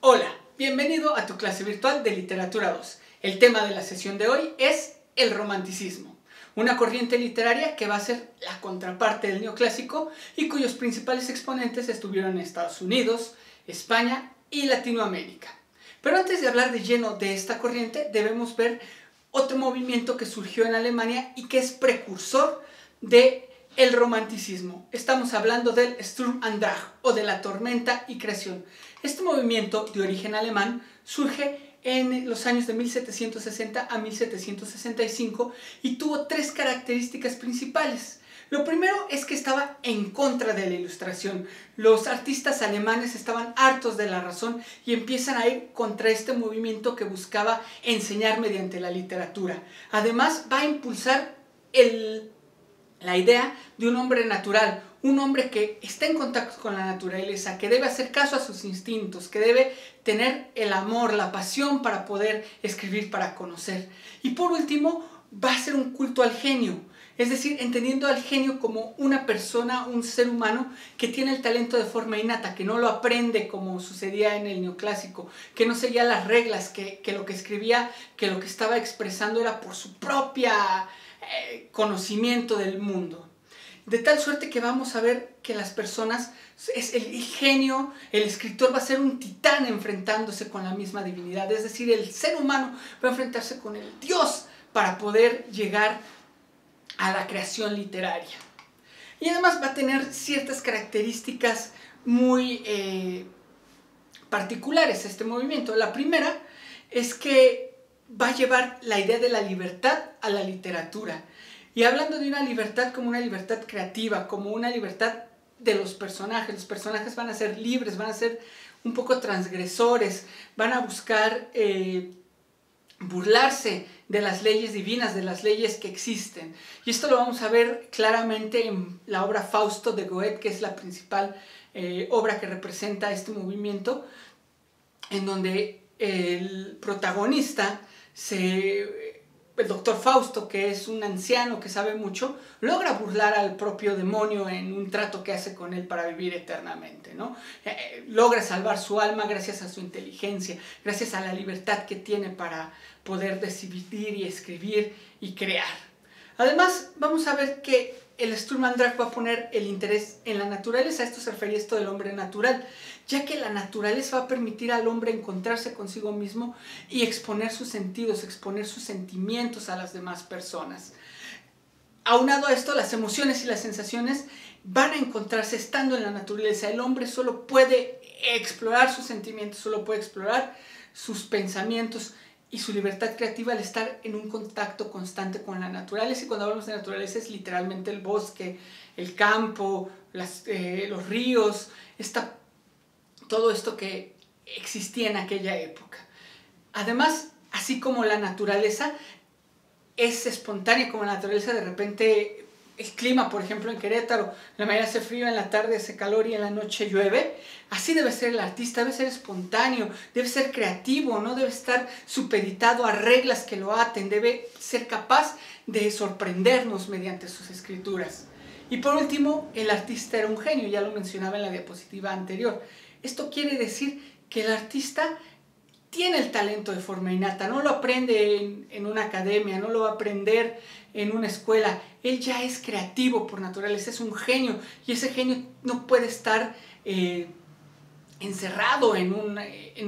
Hola, bienvenido a tu clase virtual de Literatura 2. El tema de la sesión de hoy es el romanticismo, una corriente literaria que va a ser la contraparte del neoclásico y cuyos principales exponentes estuvieron en Estados Unidos, España y Latinoamérica. Pero antes de hablar de lleno de esta corriente, debemos ver otro movimiento que surgió en Alemania y que es precursor de el romanticismo. Estamos hablando del Sturm und Drang o de la tormenta y creación. Este movimiento de origen alemán surge en los años de 1760 a 1765 y tuvo tres características principales. Lo primero es que estaba en contra de la ilustración. Los artistas alemanes estaban hartos de la razón y empiezan a ir contra este movimiento que buscaba enseñar mediante la literatura. Además, va a impulsar la idea de un hombre natural, un hombre que está en contacto con la naturaleza, que debe hacer caso a sus instintos, que debe tener el amor, la pasión para poder escribir, para conocer. Y por último, va a ser un culto al genio, es decir, entendiendo al genio como una persona, un ser humano que tiene el talento de forma innata, que no lo aprende como sucedía en el neoclásico, que no seguía las reglas, que lo que escribía, que lo que estaba expresando era por su propia conocimiento del mundo. De tal suerte que vamos a ver que las personas, el genio, el escritor va a ser un titán enfrentándose con la misma divinidad. Es decir, el ser humano va a enfrentarse con el Dios para poder llegar a la creación literaria. Y además va a tener ciertas características muy particulares este movimiento. La primera es que va a llevar la idea de la libertad a la literatura. Y hablando de una libertad como una libertad creativa, como una libertad de los personajes van a ser libres, van a ser un poco transgresores, van a buscar burlarse de las leyes divinas, de las leyes que existen. Y esto lo vamos a ver claramente en la obra Fausto de Goethe, que es la principal obra que representa este movimiento, en donde el protagonista, el doctor Fausto, que es un anciano que sabe mucho, logra burlar al propio demonio en un trato que hace con él para vivir eternamente, ¿no? Logra salvar su alma gracias a su inteligencia, gracias a la libertad que tiene para poder decidir y escribir y crear. Además, vamos a ver que el Sturm und Drang va a poner el interés en la naturaleza. Esto se refería a esto del hombre natural, ya que la naturaleza va a permitir al hombre encontrarse consigo mismo y exponer sus sentidos, exponer sus sentimientos a las demás personas. Aunado a esto, las emociones y las sensaciones van a encontrarse estando en la naturaleza. El hombre solo puede explorar sus sentimientos, solo puede explorar sus pensamientos y su libertad creativa al estar en un contacto constante con la naturaleza. Y cuando hablamos de naturaleza es literalmente el bosque, el campo, los ríos, todo esto que existía en aquella época. Además, así como la naturaleza es espontánea, como la naturaleza de repente, el clima, por ejemplo, en Querétaro, en la mañana hace frío, en la tarde hace calor y en la noche llueve, así debe ser el artista, debe ser espontáneo, debe ser creativo, no debe estar supeditado a reglas que lo aten, debe ser capaz de sorprendernos mediante sus escrituras. Y por último, el artista era un genio, ya lo mencionaba en la diapositiva anterior. Esto quiere decir que el artista tiene el talento de forma innata, no lo aprende en una academia, no lo va a aprender en una escuela. Él ya es creativo por naturaleza, es un genio, y ese genio no puede estar encerrado en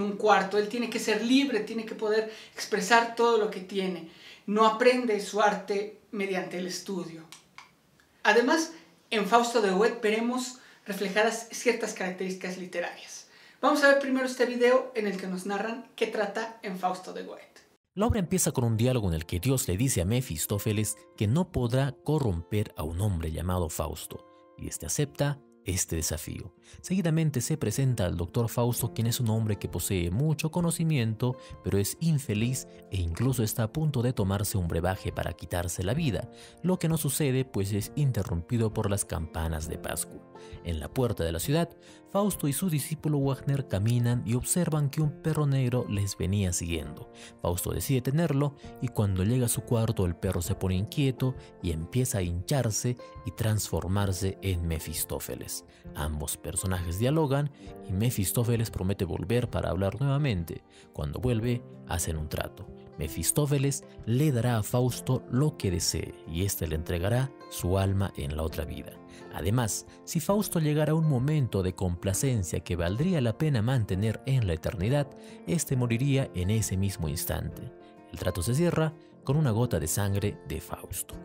un cuarto. Él tiene que ser libre, tiene que poder expresar todo lo que tiene. No aprende su arte mediante el estudio. Además, en Fausto de Goethe veremos reflejadas ciertas características literarias. Vamos a ver primero este video en el que nos narran qué trata en Fausto de Goethe. La obra empieza con un diálogo en el que Dios le dice a Mefistófeles que no podrá corromper a un hombre llamado Fausto, y este acepta este desafío. Seguidamente se presenta al doctor Fausto, quien es un hombre que posee mucho conocimiento, pero es infeliz e incluso está a punto de tomarse un brebaje para quitarse la vida, lo que no sucede pues es interrumpido por las campanas de Pascua. En la puerta de la ciudad, Fausto y su discípulo Wagner caminan y observan que un perro negro les venía siguiendo. Fausto decide tenerlo y cuando llega a su cuarto el perro se pone inquieto y empieza a hincharse y transformarse en Mefistófeles. Mefistófeles. Ambos personajes dialogan y Mefistófeles promete volver para hablar nuevamente. Cuando vuelve, hacen un trato. Mefistófeles le dará a Fausto lo que desee y éste le entregará su alma en la otra vida. Además, si Fausto llegara a un momento de complacencia que valdría la pena mantener en la eternidad, éste moriría en ese mismo instante. El trato se cierra con una gota de sangre de Fausto.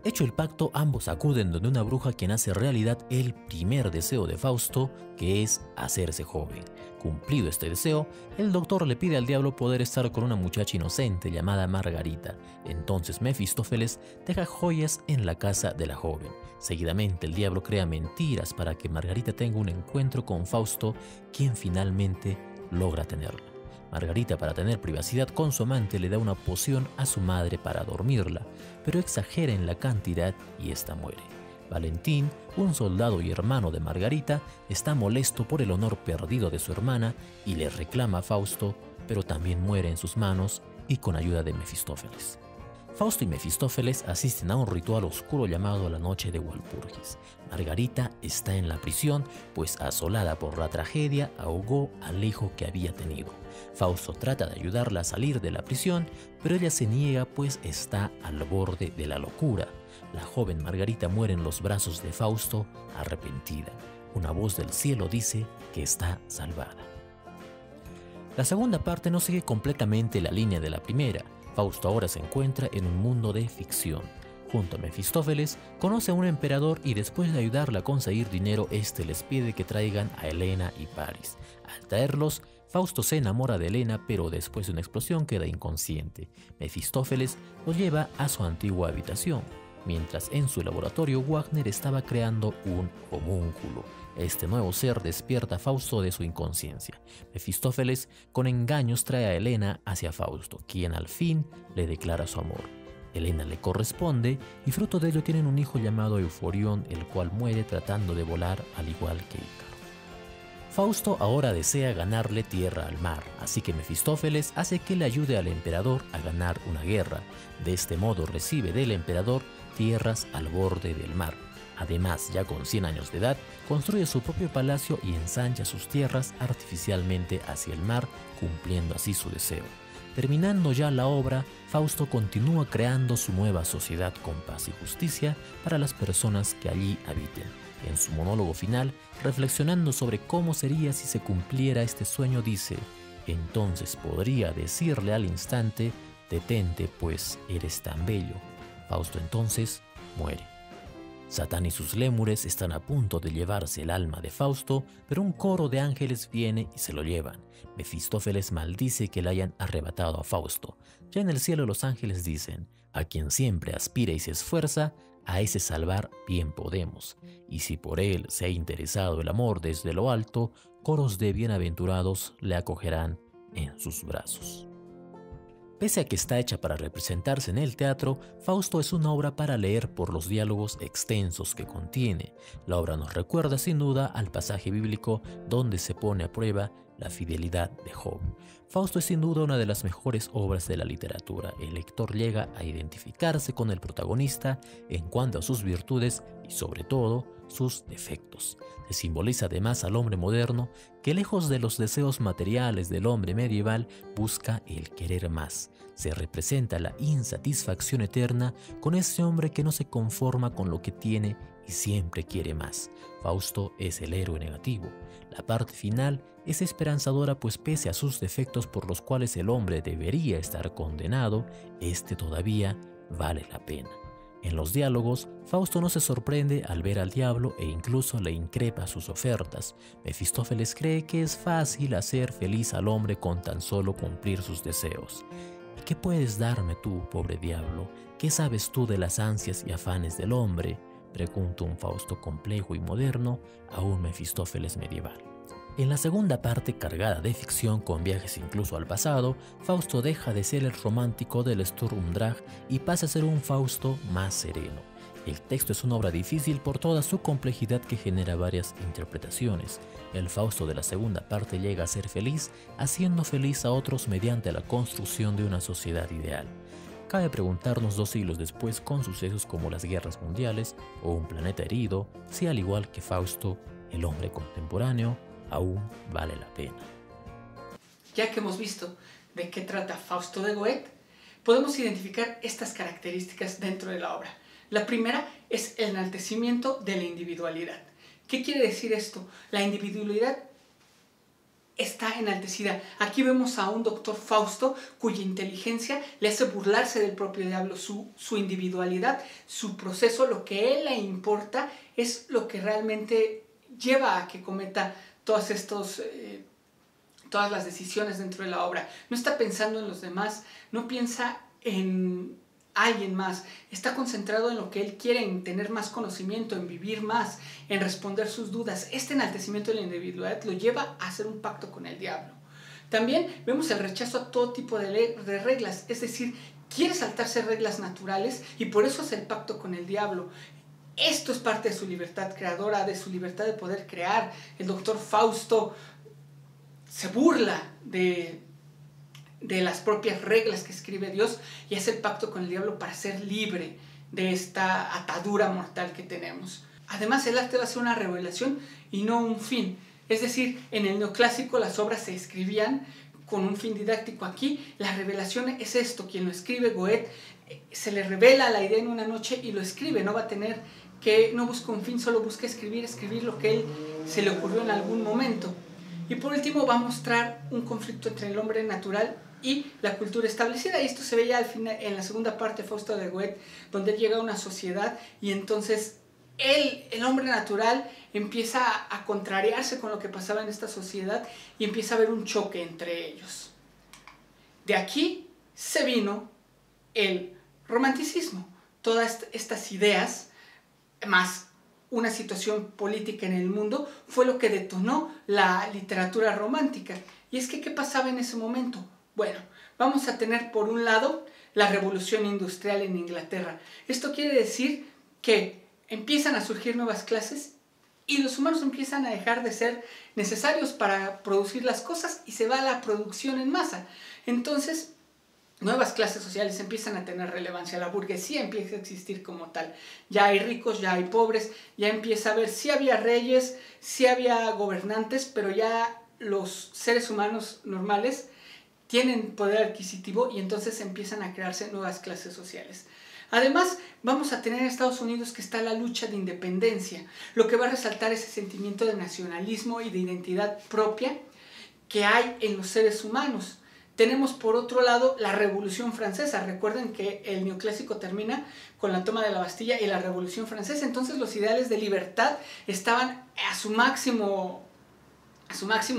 Hecho el pacto, ambos acuden donde una bruja quien hace realidad el primer deseo de Fausto, que es hacerse joven. Cumplido este deseo, el doctor le pide al diablo poder estar con una muchacha inocente llamada Margarita. Entonces Mefistófeles deja joyas en la casa de la joven. Seguidamente el diablo crea mentiras para que Margarita tenga un encuentro con Fausto, quien finalmente logra tenerla. Margarita, para tener privacidad con su amante, le da una poción a su madre para dormirla, pero exagera en la cantidad y ésta muere. Valentín, un soldado y hermano de Margarita, está molesto por el honor perdido de su hermana y le reclama a Fausto, pero también muere en sus manos y con ayuda de Mefistófeles. Fausto y Mefistófeles asisten a un ritual oscuro llamado la Noche de Walpurgis. Margarita está en la prisión, pues asolada por la tragedia ahogó al hijo que había tenido. Fausto trata de ayudarla a salir de la prisión, pero ella se niega pues está al borde de la locura. La joven Margarita muere en los brazos de Fausto, arrepentida. Una voz del cielo dice que está salvada. La segunda parte no sigue completamente la línea de la primera. Fausto ahora se encuentra en un mundo de ficción. Junto a Mefistófeles, conoce a un emperador y después de ayudarle a conseguir dinero, este les pide que traigan a Helena y Paris. Al traerlos, Fausto se enamora de Helena, pero después de una explosión queda inconsciente. Mefistófeles lo lleva a su antigua habitación, mientras en su laboratorio Wagner estaba creando un homúnculo. Este nuevo ser despierta a Fausto de su inconsciencia. Mefistófeles con engaños trae a Helena hacia Fausto, quien al fin le declara su amor. Helena le corresponde y fruto de ello tienen un hijo llamado Euforión, el cual muere tratando de volar al igual que Ícaro. Fausto ahora desea ganarle tierra al mar, así que Mefistófeles hace que le ayude al emperador a ganar una guerra. De este modo recibe del emperador tierras al borde del mar. Además, ya con 100 años de edad, construye su propio palacio y ensancha sus tierras artificialmente hacia el mar, cumpliendo así su deseo. Terminando ya la obra, Fausto continúa creando su nueva sociedad con paz y justicia para las personas que allí habiten. En su monólogo final, reflexionando sobre cómo sería si se cumpliera este sueño, dice: entonces podría decirle al instante, detente, pues eres tan bello. Fausto entonces muere. Satán y sus lémures están a punto de llevarse el alma de Fausto, pero un coro de ángeles viene y se lo llevan. Mefistófeles maldice que le hayan arrebatado a Fausto. Ya en el cielo los ángeles dicen: a quien siempre aspira y se esfuerza, a ese salvar bien podemos. Y si por él se ha interesado el amor desde lo alto, coros de bienaventurados le acogerán en sus brazos. Pese a que está hecha para representarse en el teatro, Fausto es una obra para leer por los diálogos extensos que contiene. La obra nos recuerda sin duda al pasaje bíblico donde se pone a prueba la fidelidad de Job. Fausto es sin duda una de las mejores obras de la literatura. El lector llega a identificarse con el protagonista en cuanto a sus virtudes y sobre todo sus defectos. Se simboliza además al hombre moderno que, lejos de los deseos materiales del hombre medieval, busca el querer más. Se representa la insatisfacción eterna con ese hombre que no se conforma con lo que tiene y siempre quiere más. Fausto es el héroe negativo. La parte final es esperanzadora, pues pese a sus defectos por los cuales el hombre debería estar condenado, este todavía vale la pena. En los diálogos, Fausto no se sorprende al ver al diablo e incluso le increpa sus ofertas. Mefistófeles cree que es fácil hacer feliz al hombre con tan solo cumplir sus deseos. ¿Y qué puedes darme tú, pobre diablo? ¿Qué sabes tú de las ansias y afanes del hombre?, pregunta un Fausto complejo y moderno a un Mefistófeles medieval. En la segunda parte, cargada de ficción con viajes incluso al pasado, Fausto deja de ser el romántico del Sturm und Drang y pasa a ser un Fausto más sereno. El texto es una obra difícil por toda su complejidad que genera varias interpretaciones. El Fausto de la segunda parte llega a ser feliz, haciendo feliz a otros mediante la construcción de una sociedad ideal. Cabe preguntarnos 2 siglos después, con sucesos como las guerras mundiales o un planeta herido, si al igual que Fausto, el hombre contemporáneo aún vale la pena. Ya que hemos visto de qué trata Fausto de Goethe, podemos identificar estas características dentro de la obra. La primera es el enaltecimiento de la individualidad. ¿Qué quiere decir esto? La individualidad está enaltecida. Aquí vemos a un doctor Fausto cuya inteligencia le hace burlarse del propio diablo, su individualidad, su proceso. Lo que a él le importa es lo que realmente lleva a que cometa todas las decisiones dentro de la obra. No está pensando en los demás, no piensa en alguien más, está concentrado en lo que él quiere, en tener más conocimiento, en vivir más, en responder sus dudas. Este enaltecimiento de la individualidad lo lleva a hacer un pacto con el diablo. También vemos el rechazo a todo tipo de reglas, es decir, quiere saltarse reglas naturales y por eso hace el pacto con el diablo. Esto es parte de su libertad creadora, de su libertad de poder crear. El doctor Fausto se burla de las propias reglas que escribe Dios y hace el pacto con el diablo para ser libre de esta atadura mortal que tenemos. Además, el arte va a ser una revelación y no un fin. Es decir, en el neoclásico las obras se escribían con un fin didáctico. Aquí la revelación es esto: quien lo escribe, Goethe, se le revela la idea en una noche y lo escribe. No va a tener que, no busca un fin, solo busca escribir lo que él se le ocurrió en algún momento. Y por último va a mostrar un conflicto entre el hombre natural y la cultura establecida. Y esto se ve ya al final, en la segunda parte de Fausto de Goethe, donde él llega a una sociedad y entonces el hombre natural empieza a contrariarse con lo que pasaba en esta sociedad y empieza a haber un choque entre ellos. De aquí se vino el romanticismo. Todas estas ideas, más una situación política en el mundo, fue lo que detonó la literatura romántica. Y es que, ¿qué pasaba en ese momento? Bueno, vamos a tener por un lado la revolución industrial en Inglaterra. Esto quiere decir que empiezan a surgir nuevas clases y los humanos empiezan a dejar de ser necesarios para producir las cosas y se va a la producción en masa. Entonces, nuevas clases sociales empiezan a tener relevancia, la burguesía empieza a existir como tal. Ya hay ricos, ya hay pobres, ya empieza a haber, sí había reyes, sí había gobernantes, pero ya los seres humanos normales tienen poder adquisitivo y entonces empiezan a crearse nuevas clases sociales. Además, vamos a tener en Estados Unidos que está la lucha de independencia, lo que va a resaltar ese sentimiento de nacionalismo y de identidad propia que hay en los seres humanos. Tenemos por otro lado la Revolución Francesa. Recuerden que el neoclásico termina con la toma de la Bastilla y la Revolución Francesa. Entonces los ideales de libertad estaban a su máximo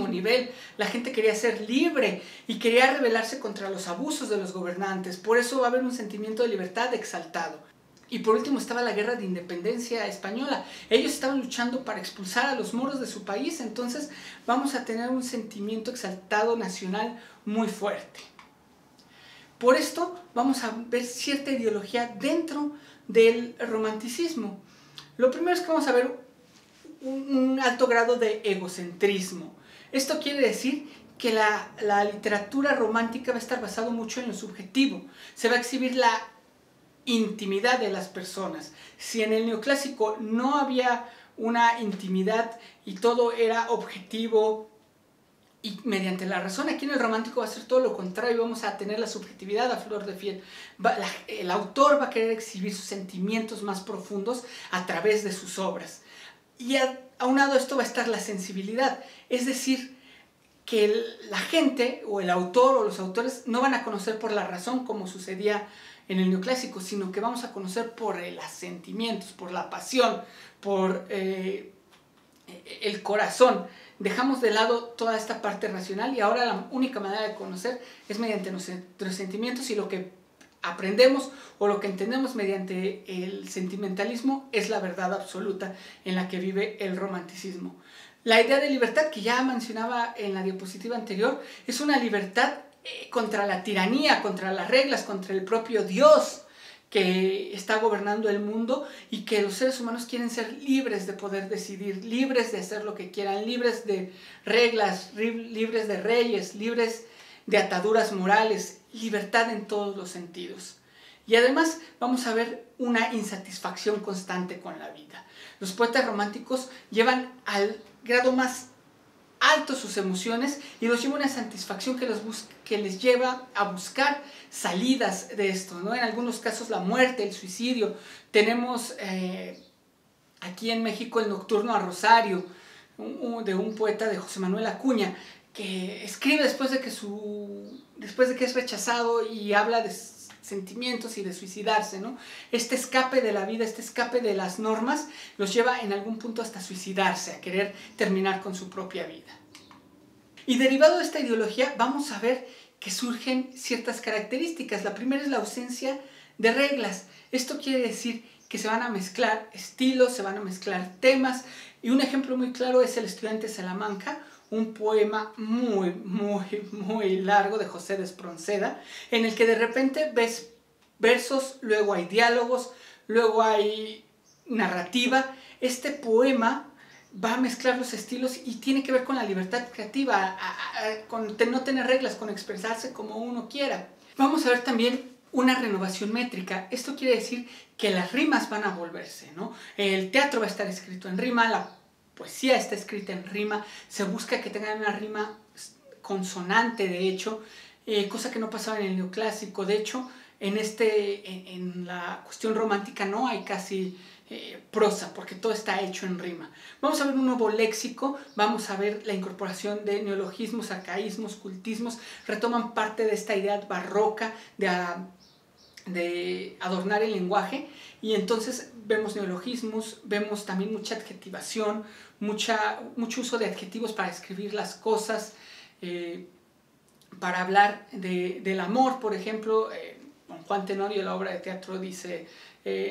nivel. La gente quería ser libre y quería rebelarse contra los abusos de los gobernantes. Por eso va a haber un sentimiento de libertad exaltado. Y por último estaba la guerra de independencia española. Ellos estaban luchando para expulsar a los moros de su país. Entonces vamos a tener un sentimiento exaltado nacional muy fuerte. Por esto vamos a ver cierta ideología dentro del romanticismo. Lo primero es que vamos a ver un alto grado de egocentrismo. Esto quiere decir que la literatura romántica va a estar basado mucho en lo subjetivo. Se va a exhibir la intimidad de las personas. Si en el neoclásico no había una intimidad y todo era objetivo y mediante la razón, aquí en el romántico va a ser todo lo contrario. Vamos a tener la subjetividad a flor de piel. El autor va a querer exhibir sus sentimientos más profundos a través de sus obras. Y aunado a esto va a estar la sensibilidad, es decir, que la gente o el autor o los autores no van a conocer por la razón como sucedía en el neoclásico, sino que vamos a conocer por los sentimientos, por la pasión, por el corazón. Dejamos de lado toda esta parte racional y ahora la única manera de conocer es mediante nuestros sentimientos, y lo que aprendemos o lo que entendemos mediante el sentimentalismo es la verdad absoluta en la que vive el romanticismo. La idea de libertad que ya mencionaba en la diapositiva anterior es una libertad contra la tiranía, contra las reglas, contra el propio Dios que está gobernando el mundo, y que los seres humanos quieren ser libres de poder decidir, libres de hacer lo que quieran, libres de reglas, libres de reyes, libres de ataduras morales, libertad en todos los sentidos. Y además vamos a ver una insatisfacción constante con la vida. Los poetas románticos llevan al grado más alto sus emociones y los lleva a una satisfacción que les lleva a buscar salidas de esto, ¿no? En algunos casos la muerte, el suicidio. Tenemos aquí en México el Nocturno a Rosario, de un poeta, de José Manuel Acuña, que escribe después de que es rechazado y habla de sentimientos y de suicidarse, ¿no? Este escape de la vida, este escape de las normas, los lleva en algún punto hasta suicidarse, a querer terminar con su propia vida. Y derivado de esta ideología, vamos a ver que surgen ciertas características. La primera es la ausencia de reglas. Esto quiere decir que se van a mezclar estilos, se van a mezclar temas, y un ejemplo muy claro es El estudiante de Salamanca, un poema muy, muy, muy largo de José de Espronceda, en el que de repente ves versos, luego hay diálogos, luego hay narrativa. Este poema va a mezclar los estilos y tiene que ver con la libertad creativa, con no tener reglas, con expresarse como uno quiera. Vamos a ver también una renovación métrica. Esto quiere decir que las rimas van a volverse, ¿no? El teatro va a estar escrito en rima, la poesía está escrita en rima, se busca que tengan una rima consonante, de hecho, cosa que no pasaba en el neoclásico. De hecho, en la cuestión romántica no hay casi prosa, porque todo está hecho en rima. Vamos a ver un nuevo léxico, vamos a ver la incorporación de neologismos, arcaísmos, cultismos, retoman parte de esta idea barroca de adornar el lenguaje, y entonces vemos neologismos, vemos también mucha adjetivación, mucho uso de adjetivos para escribir las cosas, para hablar del amor. Por ejemplo, don Juan Tenorio, la obra de teatro, dice: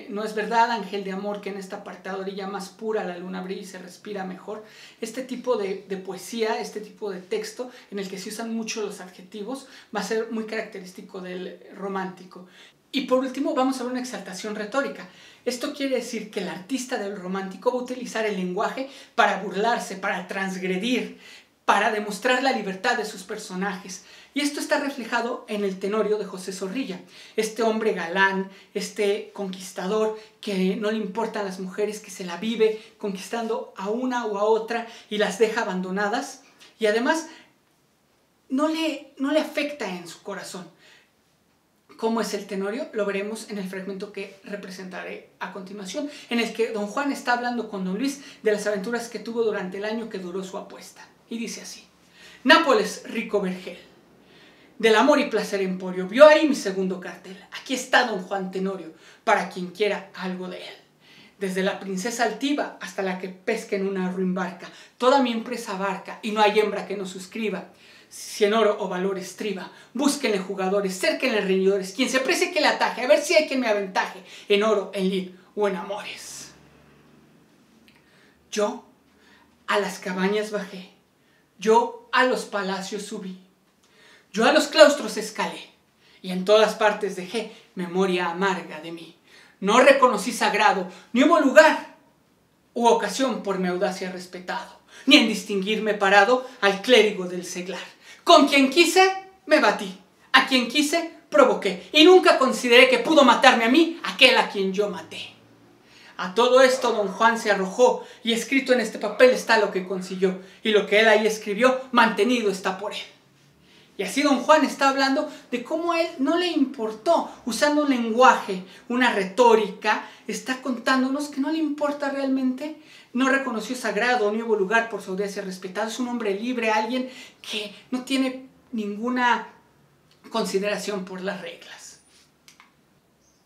no es verdad, ángel de amor, que en esta apartada orilla más pura la luna brilla y se respira mejor. Este tipo de poesía, este tipo de texto en el que se usan mucho los adjetivos, va a ser muy característico del romántico. Y por último vamos a ver una exaltación retórica. Esto quiere decir que el artista del romántico va a utilizar el lenguaje para burlarse, para transgredir, para demostrar la libertad de sus personajes. Y esto está reflejado en el Tenorio de José Zorrilla. Este hombre galán, este conquistador que no le importan las mujeres, que se la vive conquistando a una o a otra y las deja abandonadas. Y además no le afecta en su corazón. ¿Cómo es el Tenorio? Lo veremos en el fragmento que representaré a continuación, en el que don Juan está hablando con don Luis de las aventuras que tuvo durante el año que duró su apuesta. Y dice así: Nápoles, rico vergel, del amor y placer emporio, vio ahí mi segundo cartel. Aquí está don Juan Tenorio, para quien quiera algo de él. Desde la princesa altiva hasta la que pesca en una ruin barca, toda mi empresa abarca, y no hay hembra que no suscriba. Si en oro o valor estriba, búsquenle jugadores, cérquenle reñidores, quien se precie que le ataje, a ver si hay quien me aventaje, en oro, en lid o en amores. Yo a las cabañas bajé, yo a los palacios subí, yo a los claustros escalé, y en todas partes dejé memoria amarga de mí. No reconocí sagrado, ni hubo lugar u ocasión por mi audacia respetado, ni en distinguirme parado al clérigo del seglar. Con quien quise, me batí, a quien quise, provoqué, y nunca consideré que pudo matarme a mí aquel a quien yo maté. A todo esto don Juan se arrojó, y escrito en este papel está lo que consiguió, y lo que él ahí escribió, mantenido está por él. Y así don Juan está hablando de cómo a él no le importó, usando un lenguaje, una retórica, está contándonos que no le importa realmente. No reconoció sagrado, ni hubo lugar por su audacia respetado. Es un hombre libre, alguien que no tiene ninguna consideración por las reglas.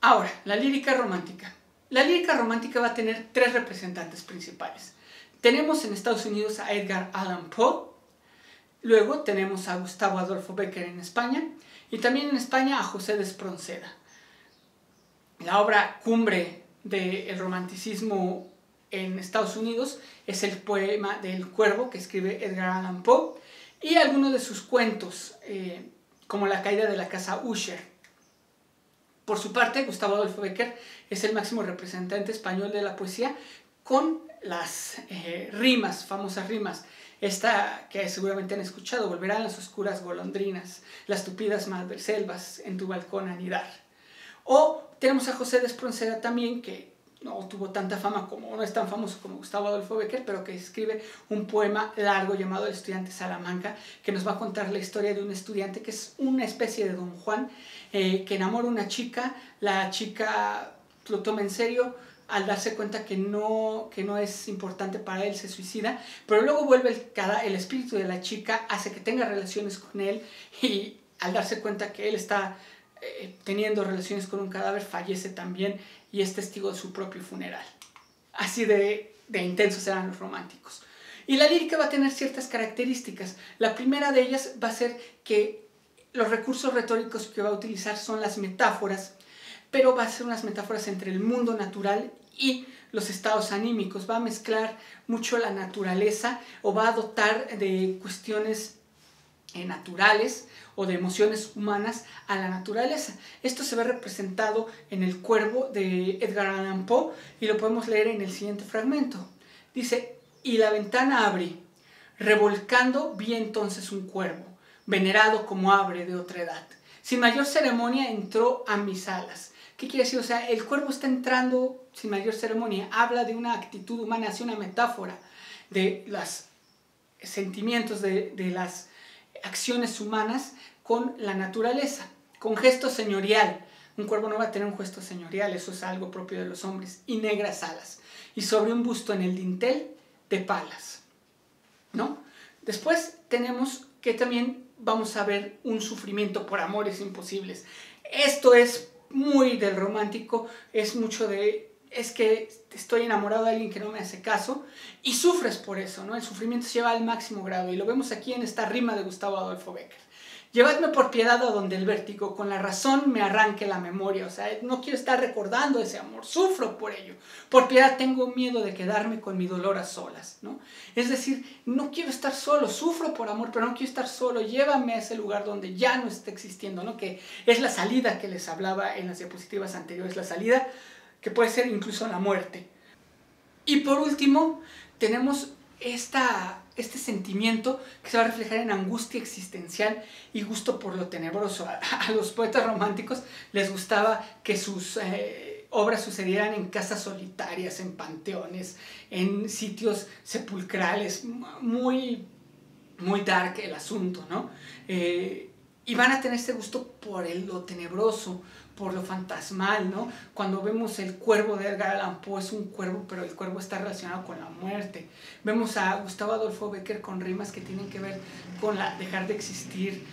Ahora, la lírica romántica. La lírica romántica va a tener tres representantes principales. Tenemos en Estados Unidos a Edgar Allan Poe, luego tenemos a Gustavo Adolfo Bécquer en España, y también en España a José de Espronceda. La obra cumbre del romanticismo en Estados Unidos es el poema del Cuervo, que escribe Edgar Allan Poe, y algunos de sus cuentos, como La caída de la casa Usher. Por su parte, Gustavo Adolfo Bécquer es el máximo representante español de la poesía, con las rimas, famosas rimas. Esta que seguramente han escuchado: volverán las oscuras golondrinas, las tupidas madreselvas en tu balcón a anidar. O tenemos a José de Espronceda también, que no tuvo tanta fama como, no es tan famoso como Gustavo Adolfo Bécquer, pero que escribe un poema largo llamado El estudiante Salamanca, que nos va a contar la historia de un estudiante que es una especie de Don Juan, que enamora a una chica, la chica lo toma en serio, al darse cuenta que no es importante para él, se suicida, pero luego vuelve el espíritu de la chica, hace que tenga relaciones con él, y al darse cuenta que él está teniendo relaciones con un cadáver, fallece también y es testigo de su propio funeral. Así de intensos eran los románticos. Y la lírica va a tener ciertas características. La primera de ellas va a ser que los recursos retóricos que va a utilizar son las metáforas, pero va a ser unas metáforas entre el mundo natural y los estados anímicos. Va a mezclar mucho la naturaleza o va a dotar de cuestiones naturales o de emociones humanas a la naturaleza. Esto se ve representado en El Cuervo de Edgar Allan Poe y lo podemos leer en el siguiente fragmento. Dice: y la ventana abrí, revolcando vi entonces un cuervo, venerado como ave de otra edad. Sin mayor ceremonia entró a mis alas. ¿Qué quiere decir? O sea, el cuervo está entrando sin mayor ceremonia. Habla de una actitud humana, hace una metáfora de los sentimientos, de las acciones humanas con la naturaleza, con gesto señorial. Un cuervo no va a tener un gesto señorial, eso es algo propio de los hombres. Y negras alas. Y sobre un busto en el dintel de palas, ¿no? Después tenemos que también vamos a ver un sufrimiento por amores imposibles. Esto es muy del romántico, es mucho de, es que estoy enamorado de alguien que no me hace caso y sufres por eso, ¿no? El sufrimiento se lleva al máximo grado y lo vemos aquí en esta rima de Gustavo Adolfo Bécquer. Llevadme por piedad a donde el vértigo con la razón me arranque la memoria. O sea, no quiero estar recordando ese amor, sufro por ello. Por piedad tengo miedo de quedarme con mi dolor a solas, ¿no? Es decir, no quiero estar solo, sufro por amor, pero no quiero estar solo. Llévame a ese lugar donde ya no esté existiendo, ¿no? Que es la salida que les hablaba en las diapositivas anteriores, la salida que puede ser incluso la muerte. Y por último, tenemos este sentimiento que se va a reflejar en angustia existencial y gusto por lo tenebroso. A los poetas románticos les gustaba que sus obras sucedieran en casas solitarias, en panteones, en sitios sepulcrales, muy, muy dark el asunto, ¿no? Y van a tener este gusto por lo tenebroso, por lo fantasmal, ¿no? Cuando vemos El Cuervo de Edgar Allan Poe, es un cuervo, pero el cuervo está relacionado con la muerte. Vemos a Gustavo Adolfo Bécquer con rimas que tienen que ver con dejar de existir.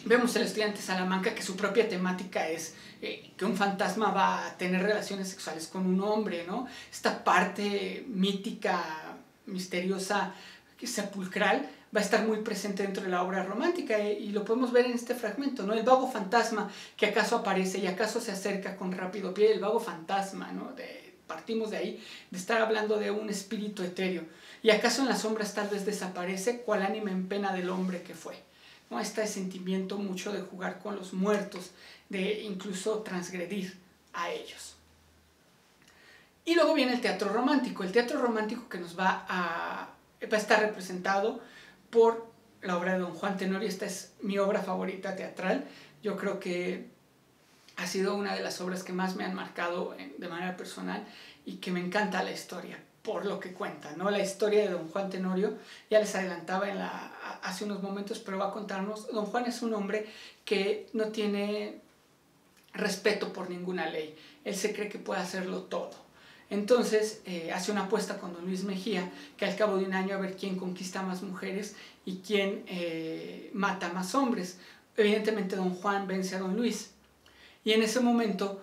Vemos El estudiante Salamanca, que su propia temática es que un fantasma va a tener relaciones sexuales con un hombre, ¿no? Esta parte mítica, misteriosa, sepulcral, va a estar muy presente dentro de la obra romántica y lo podemos ver en este fragmento, ¿no? El vago fantasma que acaso aparece y acaso se acerca con rápido pie, el vago fantasma, ¿no? Partimos de ahí, de estar hablando de un espíritu etéreo. Y acaso en las sombras tal vez desaparece, cual ánima en pena del hombre que fue, ¿no? Este sentimiento mucho de jugar con los muertos, de incluso transgredir a ellos. Y luego viene el teatro romántico que nos va a estar representado por la obra de Don Juan Tenorio. Esta es mi obra favorita teatral. Yo creo que ha sido una de las obras que más me han marcado de manera personal y que me encanta la historia, por lo que cuenta, ¿no? La historia de Don Juan Tenorio, ya les adelantaba hace unos momentos, pero va a contarnos. Don Juan es un hombre que no tiene respeto por ninguna ley. Él se cree que puede hacerlo todo. Entonces hace una apuesta con Don Luis Mejía, que al cabo de un año a ver quién conquista más mujeres y quién mata más hombres. Evidentemente Don Juan vence a Don Luis. Y en ese momento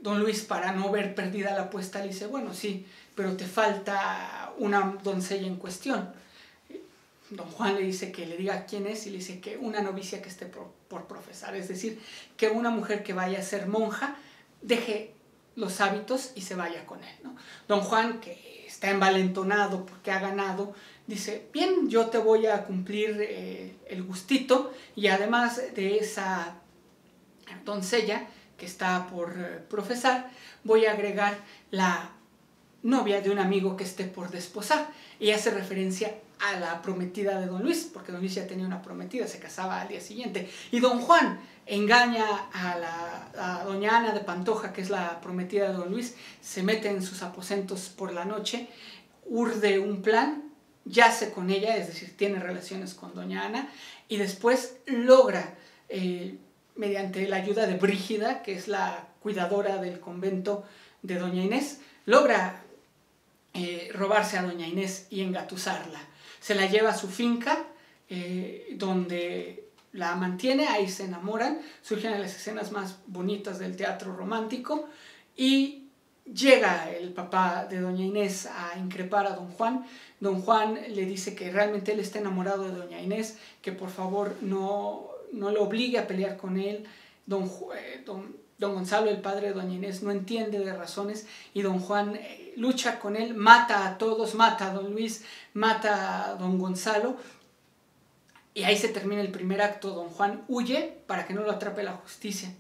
Don Luis, para no ver perdida la apuesta, le dice: bueno, sí, pero te falta una doncella en cuestión. Don Juan le dice que le diga quién es y le dice que una novicia que esté por profesar. Es decir, que una mujer que vaya a ser monja deje los hábitos y se vaya con él, ¿no? Don Juan, que está envalentonado porque ha ganado, dice: bien, yo te voy a cumplir el gustito, y además de esa doncella que está por profesar, voy a agregar la novia de un amigo que esté por desposar. Y hace referencia a la prometida de don Luis, porque don Luis ya tenía una prometida, se casaba al día siguiente. Y don Juan engaña a doña Ana de Pantoja, que es la prometida de don Luis, se mete en sus aposentos por la noche, urde un plan, yace con ella, es decir, tiene relaciones con doña Ana, y después logra, mediante la ayuda de Brígida, que es la cuidadora del convento de doña Inés, logra robarse a doña Inés y engatusarla. Se la lleva a su finca, donde la mantiene, ahí se enamoran, surgen las escenas más bonitas del teatro romántico, y llega el papá de doña Inés a increpar a don Juan. Don Juan le dice que realmente él está enamorado de doña Inés, que por favor no lo obligue a pelear con él. Don Gonzalo, el padre de doña Inés, no entiende de razones, y don Juan lucha con él, mata a todos, mata a don Luis, mata a don Gonzalo, y ahí se termina el primer acto. Don Juan huye para que no lo atrape la justicia.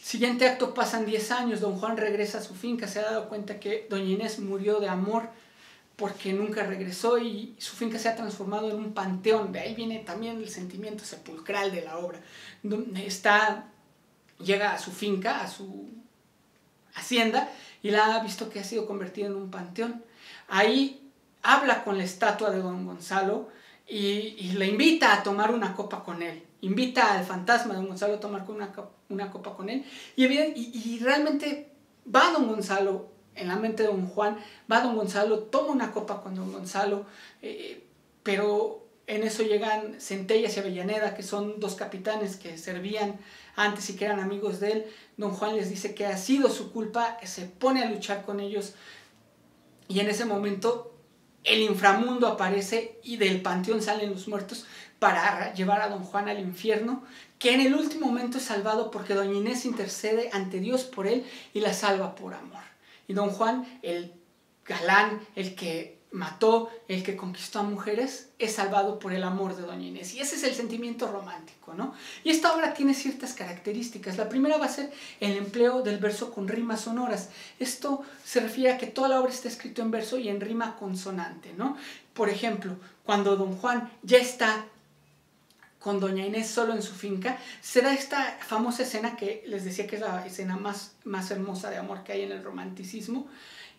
Siguiente acto, pasan 10 años, don Juan regresa a su finca, se ha dado cuenta que doña Inés murió de amor porque nunca regresó, y su finca se ha transformado en un panteón. De ahí viene también el sentimiento sepulcral de la obra. Llega a su finca, a su hacienda, y la ha visto que ha sido convertida en un panteón. Ahí habla con la estatua de don Gonzalo y le invita a tomar una copa con él. Invita al fantasma de don Gonzalo a tomar una copa con él. Y realmente va don Gonzalo, en la mente de don Juan, va don Gonzalo, toma una copa con don Gonzalo, pero en eso llegan Centellas y Avellaneda, que son dos capitanes que servían antes y que eran amigos de él. Don Juan les dice que ha sido su culpa, se pone a luchar con ellos, y en ese momento el inframundo aparece y del panteón salen los muertos para llevar a don Juan al infierno, que en el último momento es salvado porque doña Inés intercede ante Dios por él y la salva por amor. Y don Juan, el galán, el que mató, el que conquistó a mujeres, es salvado por el amor de doña Inés. Y ese es el sentimiento romántico, ¿no? Y esta obra tiene ciertas características. La primera va a ser el empleo del verso con rimas sonoras. Esto se refiere a que toda la obra está escrita en verso y en rima consonante, ¿no? Por ejemplo, cuando don Juan ya está con doña Inés solo en su finca, se da esta famosa escena que les decía que es la escena más hermosa de amor que hay en el romanticismo,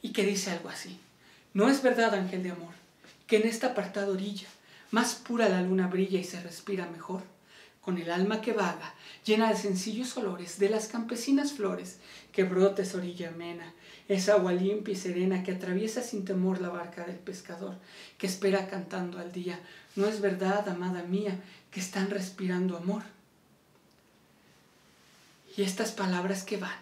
y que dice algo así: no es verdad, ángel de amor, que en esta apartada orilla más pura la luna brilla y se respira mejor, con el alma que vaga, llena de sencillos olores, de las campesinas flores, que brota esa orilla amena, esa agua limpia y serena que atraviesa sin temor la barca del pescador, que espera cantando al día. No es verdad, amada mía, que están respirando amor. Y estas palabras que van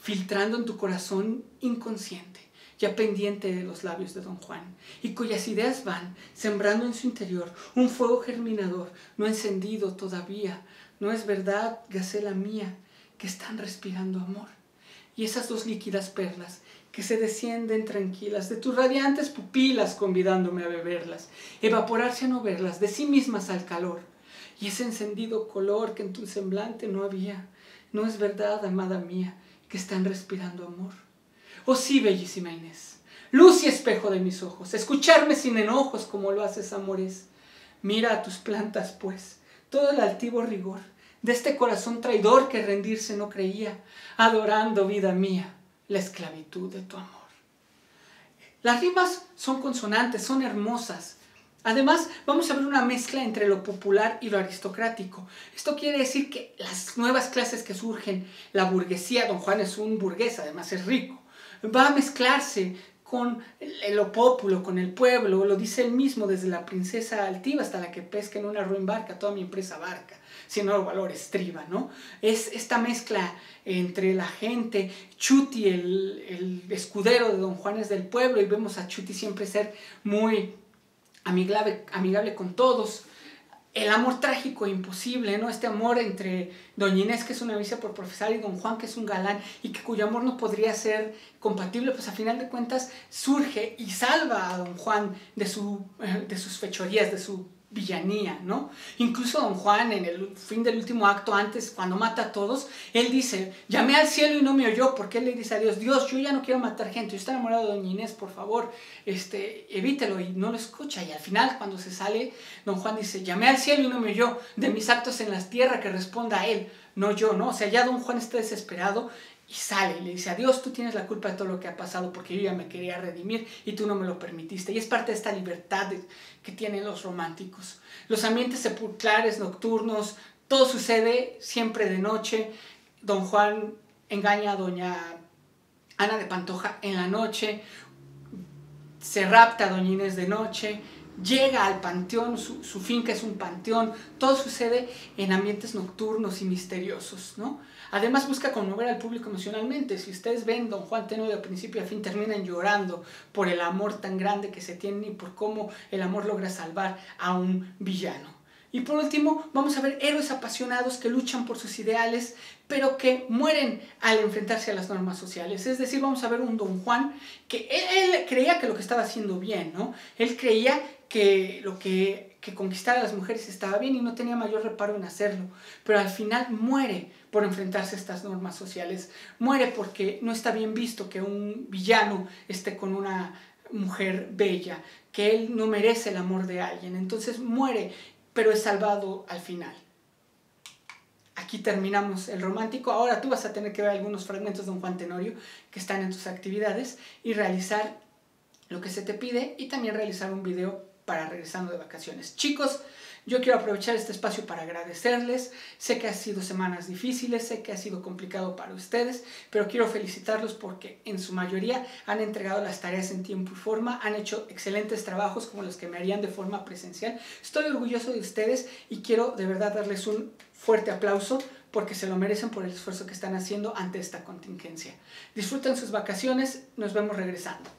filtrando en tu corazón inconsciente, ya pendiente de los labios de don Juan, y cuyas ideas van sembrando en su interior un fuego germinador, no encendido todavía. No es verdad, gacela mía, que están respirando amor. Y esas dos líquidas perlas que se descienden tranquilas de tus radiantes pupilas, convidándome a beberlas, evaporarse a no verlas, de sí mismas al calor, y ese encendido color que en tu semblante no había. No es verdad, amada mía, que están respirando amor. Oh sí, bellísima Inés, luz y espejo de mis ojos, escucharme sin enojos como lo haces, amores. Mira a tus plantas, pues, todo el altivo rigor de este corazón traidor que rendirse no creía, adorando, vida mía, la esclavitud de tu amor. Las rimas son consonantes, son hermosas. Además, vamos a ver una mezcla entre lo popular y lo aristocrático. Esto quiere decir que las nuevas clases que surgen, la burguesía, don Juan es un burgués, además es rico, va a mezclarse con lo populo, con el pueblo. Lo dice él mismo: desde la princesa altiva hasta la que pesca en una ruin barca, toda mi empresa abarca, si no el valor estriba, ¿no? Es esta mezcla entre la gente. Chuti, el escudero de don Juan, es del pueblo, y vemos a Chuti siempre ser muy amigable con todos. El amor trágico e imposible, ¿no? Este amor entre doña Inés, que es una vicia por profesar, y don Juan, que es un galán, y que cuyo amor no podría ser compatible, pues a final de cuentas surge y salva a don Juan de sus fechorías, de su villanía, ¿no? Incluso don Juan, en el fin del último acto, antes, cuando mata a todos, él dice, llamé al cielo y no me oyó, porque él le dice a Dios, Dios, yo ya no quiero matar gente, yo estoy enamorado de doña Inés, por favor, evítelo, y no lo escucha. Y al final, cuando se sale, don Juan dice, llamé al cielo y no me oyó, de mis actos en la tierra que responda a él, no yo, ¿no? O sea, ya don Juan está desesperado, y sale y le dice a Dios, tú tienes la culpa de todo lo que ha pasado porque yo ya me quería redimir y tú no me lo permitiste. Y es parte de esta libertad que tienen los románticos. Los ambientes sepulcrales, nocturnos, todo sucede siempre de noche. Don Juan engaña a doña Ana de Pantoja en la noche, se rapta a doña Inés de noche, llega al panteón, su finca es un panteón, todo sucede en ambientes nocturnos y misteriosos, ¿no? Además busca conmover al público emocionalmente. Si ustedes ven don Juan Tenorio de principio a fin, terminan llorando por el amor tan grande que se tiene y por cómo el amor logra salvar a un villano. Y por último, vamos a ver héroes apasionados que luchan por sus ideales, pero que mueren al enfrentarse a las normas sociales. Es decir, vamos a ver un don Juan que él creía que lo que estaba haciendo bien, ¿no? Él creía que conquistar a las mujeres estaba bien y no tenía mayor reparo en hacerlo, pero al final muere por enfrentarse a estas normas sociales, muere porque no está bien visto que un villano esté con una mujer bella, que él no merece el amor de alguien, entonces muere, pero es salvado al final. Aquí terminamos el romántico. Ahora tú vas a tener que ver algunos fragmentos de don Juan Tenorio que están en tus actividades y realizar lo que se te pide y también realizar un video para regresando de vacaciones. Chicos, yo quiero aprovechar este espacio para agradecerles. Sé que han sido semanas difíciles, sé que ha sido complicado para ustedes, pero quiero felicitarlos porque en su mayoría han entregado las tareas en tiempo y forma, han hecho excelentes trabajos como los que me harían de forma presencial. Estoy orgulloso de ustedes y quiero de verdad darles un fuerte aplauso porque se lo merecen por el esfuerzo que están haciendo ante esta contingencia. Disfruten sus vacaciones, nos vemos regresando.